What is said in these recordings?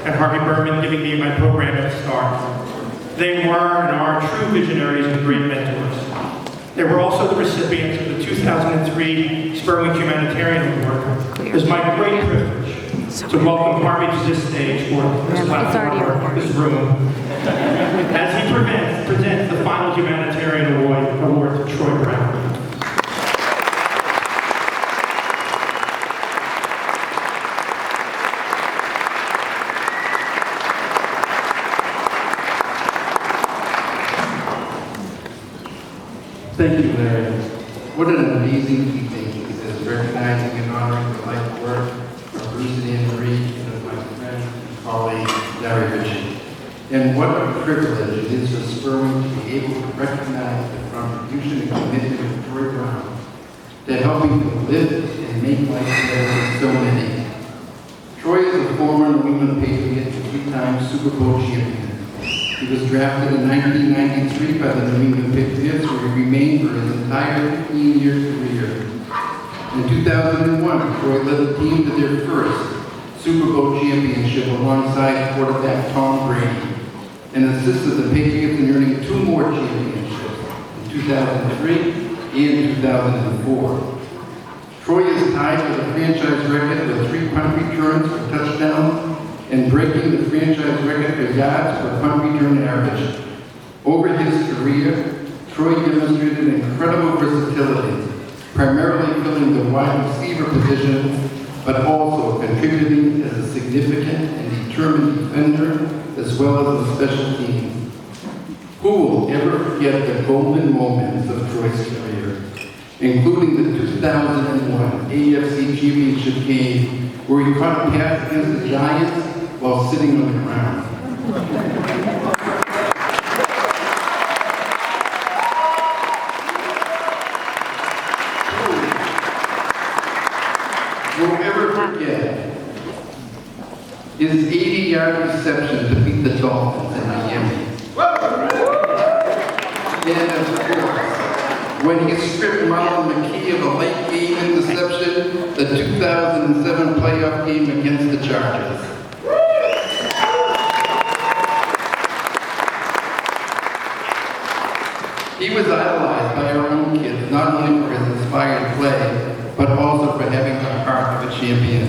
and Harvey Berman giving me my program at the start. They were and are true visionaries and great mentors. They were also the recipients of the 2003 Spurwink Humanitarian Award. It is my great privilege to welcome Harvey to this stage for this platform, this room, as he presents the final Humanitarian Award to Troy Brown. Thank you, Larry. What an amazing evening this is, recognizing and honoring the life work of Bruce and Anne Marie and of my friend and colleague, Larry Ritchie. And what a privilege it is for Spurwink to be able to recognize the contribution and commitment of Troy Brown to helping to live and make life better for so many. Troy is a former New England Patriot and three-time Super Bowl champion. He was drafted in 1993 by the New England Patriots, where he remained for his entire 15-year career. In 2001, Troy led the team to their first Super Bowl championship alongside quarterback Tom Brady, and assisted the Patriots in earning 2 more championships in 2003 and 2004. Troy is tied for the franchise record with 3 punt returns for touchdowns and breaking the franchise record for yards per punt return average. Over his career, Troy demonstrated incredible versatility, primarily filling the wide receiver position, but also contributing as a significant and determined defender, as well as the special teams. Who will ever forget the golden moments of Troy's career, including the 2001 AFC Championship game, where he caught a pass against the Giants while sitting on the ground. We'll never forget his 80-yard reception to beat the Dolphins in Miami. And of course, when he stripped Marlon McKee of a late game interception, the 2007 playoff game against the Chargers. He was idolized by our own kids, not only for his inspired play, but also for having the heart of a champion.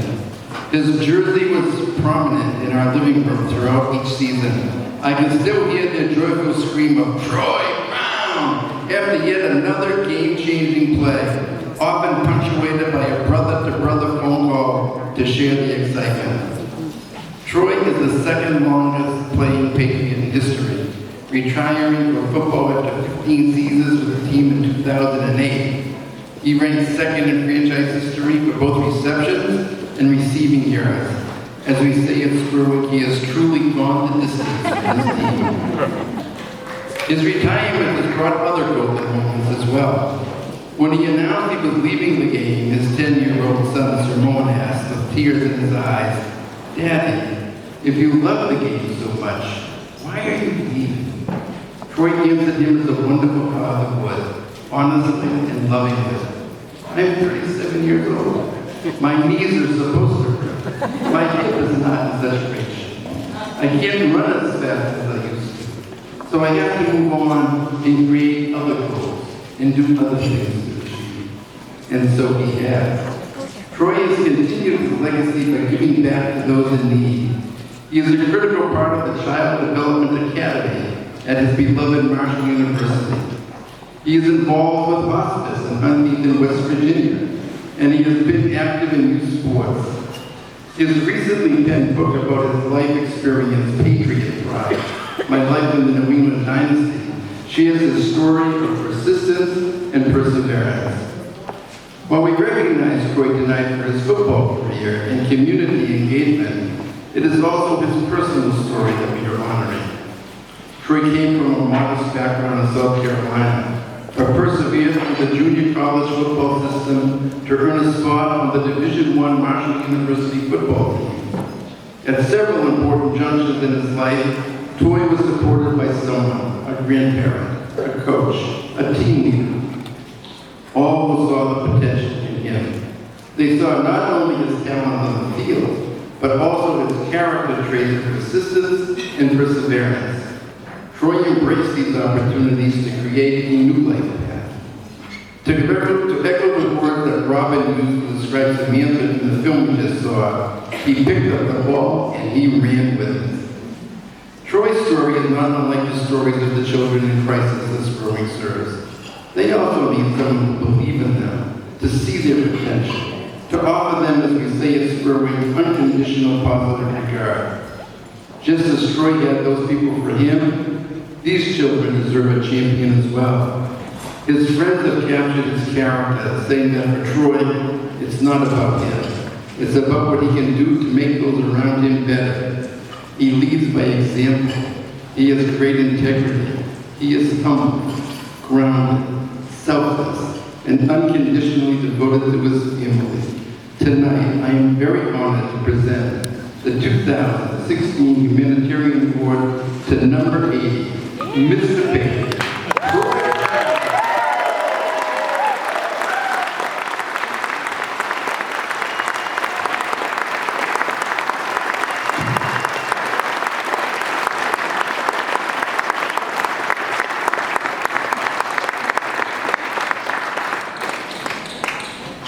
His jersey was prominent in our living room throughout each season. I can still hear the joyful scream of Troy Brown after yet another game-changing play, often punctuated by a brother-to-brother phone call to share the excitement. Troy is the second longest playing Patriot in history, retiring from football after 15 seasons with the team in 2008. He ranked second in franchise history for both receptions and receiving yards. As we say at Spurwink, he has truly gone the distance for his team. His retirement has brought other golden moments as well. When he announced he was leaving the game, his 10-year-old son, Sermon, asked with tears in his eyes, "Daddy, if you love the game so much, why are you leaving?" Troy answered him as a wonderful father would, honestly and lovingly. "I'm 37 years old. My knees are supposed to hurt. My hip is not in such great shape. I can't run as fast as I used to. So I have to move on and create other goals and do other things to achieve." And so he has. Troy has continued his legacy by giving back to those in need. He is a critical part of the Child Development Academy at his beloved Marshall University. He is involved with hospice in Huntington, West Virginia, and he has been active in youth sports. His recently penned book about his life experience, Patriot Pride, My Life in the New England Dynasty, shares his story of persistence and perseverance. While we recognize Troy tonight for his football career and community engagement, it is also his personal story that we are honoring. Troy came from a modest background in South Carolina, but persevered through the junior college football system to earn a spot on the Division I Marshall University football team. At several important junctures in his life, Troy was supported by someone, a grandparent, a coach, a team leader. All who saw the potential in him. They saw not only his talent on the field, but also his character traits of persistence and perseverance. Troy embraced these opportunities to create a new life path. To echo the words that Robin used to describe Samantha in the film we just saw, he picked up the ball and he ran with it. Troy's story is not unlike the stories of the children in crisis that Spurwink serves. They also need someone to believe in them, to see their potential, to offer them, as we say at Spurwink, unconditional positive regard. Just as Troy had those people for him, these children deserve a champion as well. His friends have captured his character, saying that for Troy, it's not about him. It's about what he can do to make those around him better. He leads by example. He has great integrity. He is humble, grounded, selfless, and unconditionally devoted to his family. Tonight, I am very honored to present the 2016 Humanitarian Award to number 80, Mr. Baker.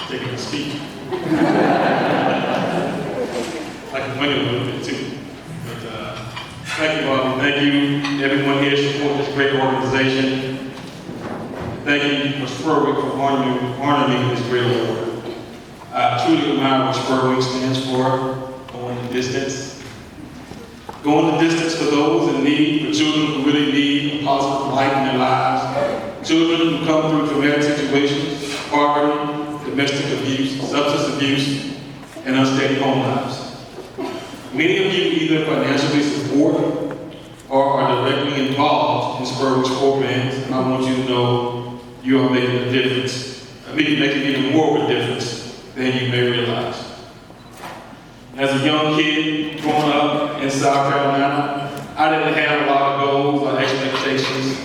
Taking a speech. I can win it a little bit too. But thank you, Bobby. Thank you, everyone here supporting this great organization. Thank you for Spurwink for honoring me with this great award. I truly admire what Spurwink stands for, going the distance. Going the distance for those in need, for children who really need a positive life in their lives. Children who come through traumatic situations, poverty, domestic abuse, substance abuse, and unsteady home lives. Many of you either financially support or are directly involved in Spurwink's programs, and I want you to know you are making a difference. Making even more of a difference than you may realize. As a young kid growing up in South Carolina, I didn't have a lot of goals or expectations.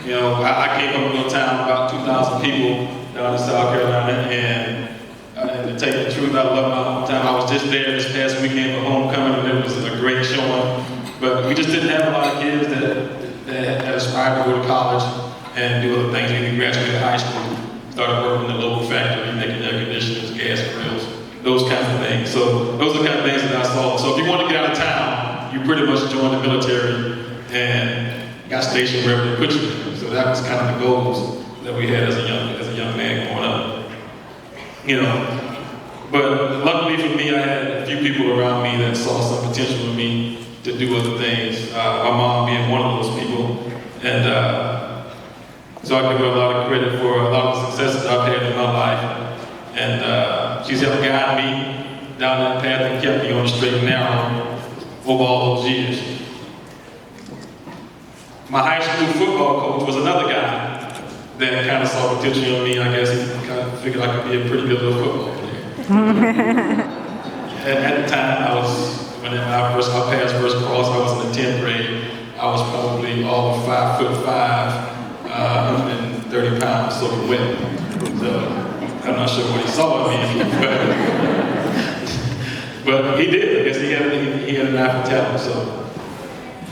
You know, I came from a little town, about 2,000 people down in South Carolina, and to tell you the truth, I love my hometown. I was just there this past weekend for homecoming, and it was a great showing. But we just didn't have a lot of kids that aspired to go to college and do other things. We graduated high school, started working in the local factory, making air conditioners, gas grills, those kinds of things. So those are the kind of things that I saw. So if you want to get out of town, you pretty much join the military and got stationed wherever they put you. So that was kind of the goals that we had as a young man growing up. You know, but luckily for me, I had a few people around me that saw some potential in me to do other things. My mom being one of those people, and so I give her a lot of credit for a lot of the successes I've had in my life. And she's helped guide me down that path and kept me on the straight and narrow over all those years. My high school football coach was another guy that kind of saw potential in me. I guess he kind of figured I could be a pretty good little football player. At the time, when I passed first cross, I was in the 10th grade. I was probably all of 5'5", 130 pounds, soaking wet. So I'm not sure what he saw in me, but he did. I guess he had an eye for talent. So.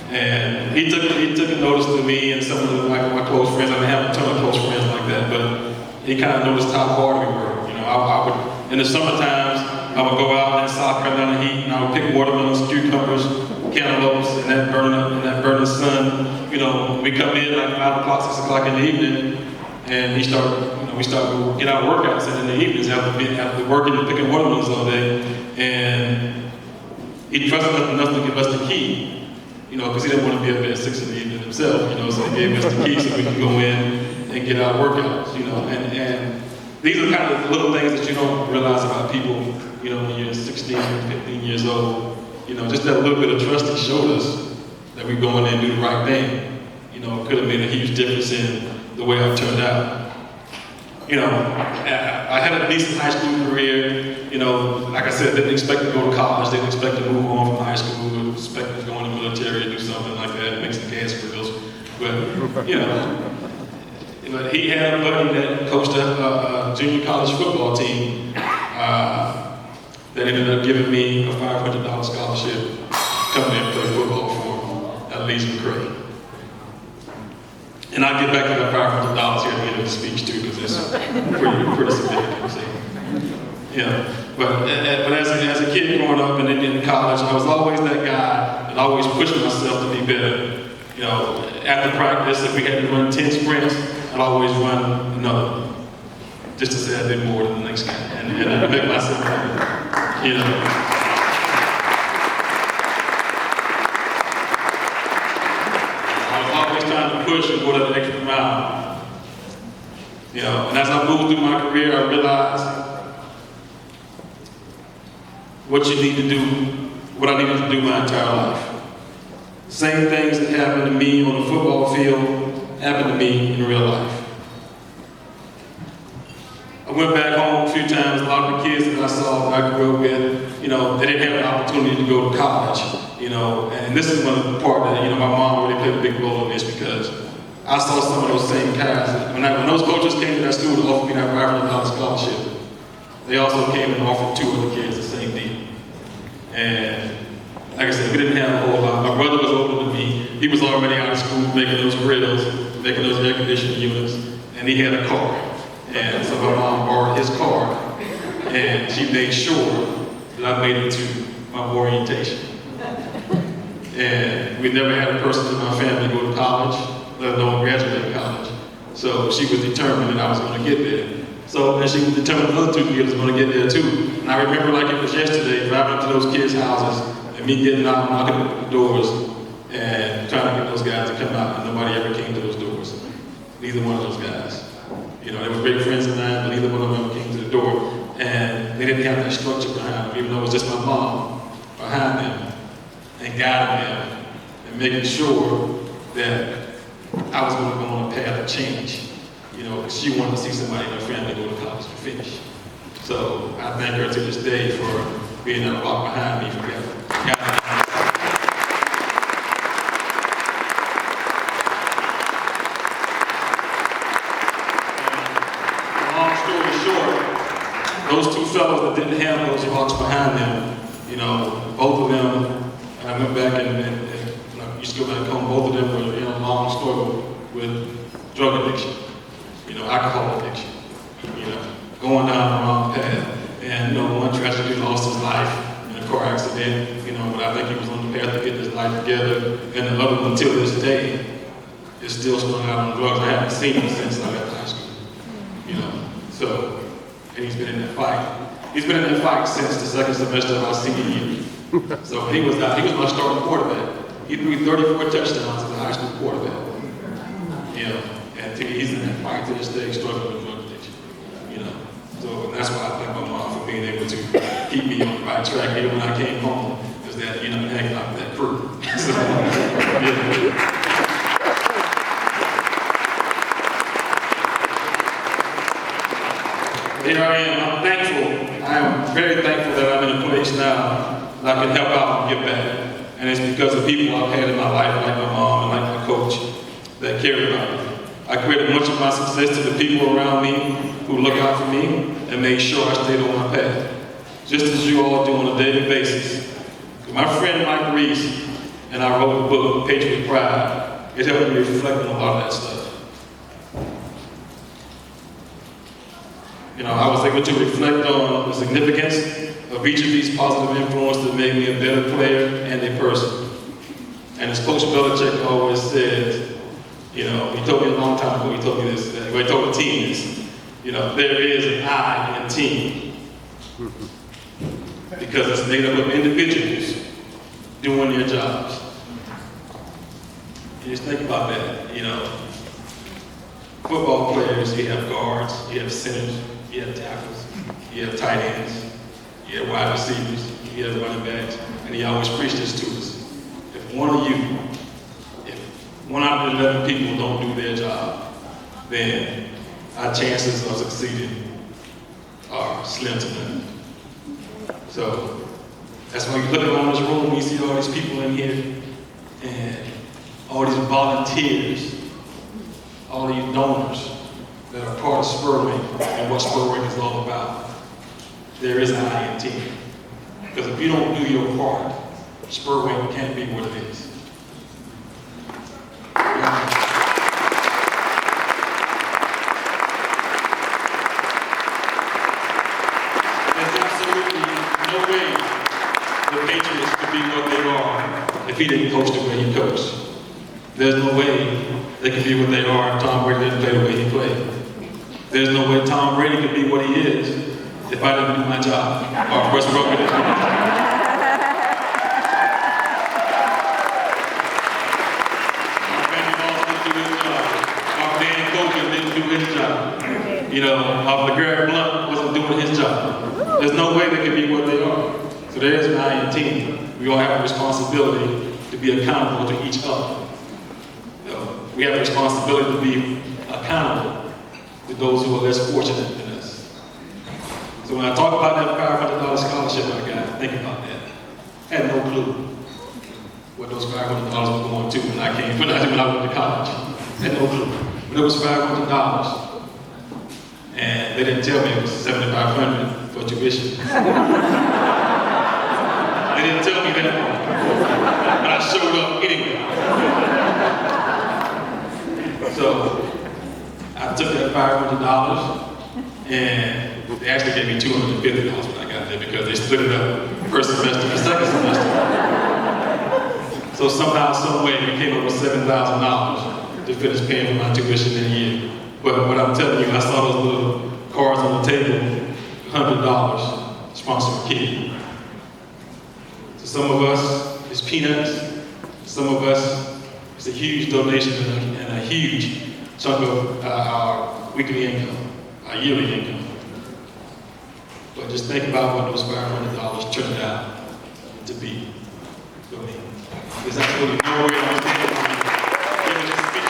And he took a notice to me and some of my close friends. I didn't have a ton of close friends like that, but he kind of noticed how hard we were. You know, I would, in the summer times, I would go out in South Carolina heat and I would pick watermelons, cucumbers, cantaloupes, and that burning sun. You know, we come in like 5 o'clock, 6 o'clock in the evening, and we start to get our workouts in the evenings after working and picking watermelons all day. And he trusted us enough to give us the key. You know, because he didn't want to be up at 6 in the evening himself, you know, so he gave us the key so we could go in and get our workouts, you know, and these are kind of the little things that you don't realize about people, you know, when you're 16 or 15 years old, you know, just that little bit of trust he showed us that we go in there and do the right thing, you know, could have made a huge difference in the way I turned out. You know, I had a decent high school career, you know, like I said, didn't expect to go to college, didn't expect to move on from high school, didn't expect to go in the military, do something like that, make some gas grills, but, you know, but he had a buddy that coached a junior college football team that ended up giving me a $500 scholarship coming in and play football for at Leeds McCray. And I'll get back to that $500 here at the end of the speech too, because it's pretty significant. So, yeah. But as a kid growing up and then in college, I was always that guy that always pushed myself to be better. You know, after practice, if we had to run 10 sprints, I'd always run another one, just to say I did more than the next guy, and to make myself better. You know. Trying to push and go that extra mile. You know, and as I moved through my career, I realized what you need to do, what I needed to do my entire life. Same things that happened to me on the football field happened to me in real life. I went back home a few times. A lot of the kids that I saw that I grew up with, you know, they didn't have an opportunity to go to college. You know, and this is one of the part that, you know, my mom really played a big role in this, because I saw some of those same guys. When those coaches came to that school to offer me that $500 scholarship, they also came and offered 2 other kids the same deal. And like I said, we didn't have a whole lot. My brother was older than me. He was already out of school making those grills, making those air conditioning units, and he had a car. And so my mom borrowed his car, and she made sure that I made it to my orientation. And we never had a person in my family go to college, let alone graduate college. So she was determined that I was going to get there. So, and she was determined the other 2 kids were going to get there too. And I remember like it was yesterday, driving up to those kids' houses, and me getting out, knocking at the doors, and trying to get those guys to come out, and nobody ever came to those doors. Neither one of those guys. You know, they were great friends of mine, but neither one of them ever came to the door. And they didn't have that structure behind them, even though it was just my mom behind them, and guiding them, and making sure that I was going to go on a path of change. You know, because she wanted to see somebody in her family go to college and finish. So I thank her to this day for being that rock behind me for guiding. Long story short, those 2 fellows that didn't have those rocks behind them, you know, both of them, and I went back and I used to go back home, both of them were in a long struggle with drug addiction, you know, alcohol addiction, you know, going down the wrong path. And, you know, one tragically lost his life in a car accident, you know, but I think he was on the path to get his life together. And the other one, until this day, is still strung out on drugs. I haven't seen him since I left high school, you know. So, and he's been in that fight. He's been in that fight since the 2nd semester of our senior year. So he was my starting quarterback. He threw 34 touchdowns as a high school quarterback. You know, and he's in that fight to this day, struggling with drug addiction. You know, so that's why I thank my mom for being able to keep me on the right track even when I came home, because that, you know, hanging out with that crew. So, yeah. Here I am. I'm thankful. I am very thankful that I'm in a place now that I can help out and give back. And it's because of people I've had in my life, like my mom and like my coach, that cared about me. I credited much of my success to the people around me who look out for me and made sure I stayed on my path, just as you all do on a daily basis. My friend Mike Reese and I wrote the book, Patriot Pride. It helped me reflect on a lot of that stuff. You know, I was able to reflect on the significance of each of these positive influences that made me a better player and a person. And as Coach Belichick always said, you know, he told me a long time ago, he told me this, he told the team this, you know, there is an I in team. Because it's made up of individuals doing their jobs. You just think about that, you know. Football players, you have guards, you have centers, you have tackles, you have tight ends, you have wide receivers, you have running backs, and he always preached this to us. If one of you, if 1 out of 11 people don't do their job, then our chances of succeeding are slim to none. So that's why you look around this room and you see all these people in here and all these volunteers, all these donors that are part of Spurwink and what Spurwink is all about. There is an I in team. Because if you don't do your part, Spurwink can't be what it is. There's absolutely no way the Patriots could be what they are if he didn't coach the way he coached. There's no way they could be what they are if Tom Brady didn't play the way he played. There's no way Tom Brady could be what he is if I didn't do my job, or Russ Roker didn't do my job. Our Randy Moss didn't do his job. Our Dan Coker didn't do his job. You know, our LeGarrette Blunt wasn't doing his job. There's no way they could be what they are. So there's an I and team. We all have a responsibility to be accountable to each other. We have a responsibility to be accountable to those who are less fortunate than us. So when I talk about that $500 scholarship I got, think about that. I had no clue what those $500 were going to when I went to college. I had no clue. But it was $500. And they didn't tell me it was $7,500 for tuition. They didn't tell me that. But I showed up anyway. So I took that $500 and they actually gave me $250 when I got there because they split it up first semester and second semester. So somehow, some way, we came up with $7,000 to finish paying for my tuition in a year. But what I'm telling you, I saw those little cards on the table, $100, sponsor a kid. So some of us, it's peanuts. Some of us, it's a huge donation and a huge chunk of our weekly income, our yearly income. But just think about what those $500 turned out to be for me. There's absolutely no way I was thinking about giving this speech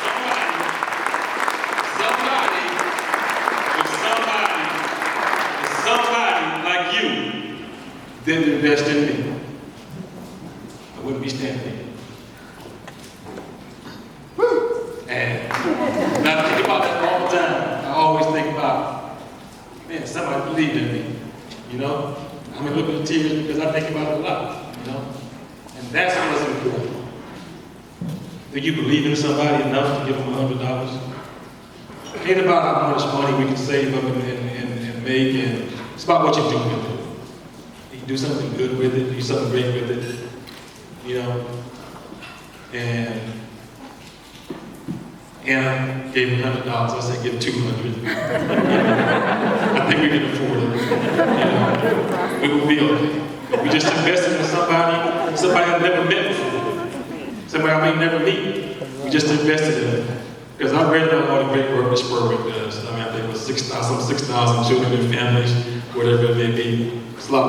tonight. If somebody like you didn't invest in me, I wouldn't be standing here. Woo! And I think about that all the time. I always think about, man, somebody believed in me, you know? I mean, look at the tears because I think about it a lot, you know? And that's what's important. Do you believe in somebody enough to give them $100? It ain't about how much money we can save up and make, and it's about what you do with it. You do something good with it, do something great with it, you know? And Anna gave me $100. I said, give $200. I think we can afford it. You know, we will be okay. If we just invested in somebody I've never met before, somebody I may never meet. We just invested in it. Because I read about all the great work that Spurwink does. I mean, I think it was 6,000 children and families, whatever it may be. It's a lot.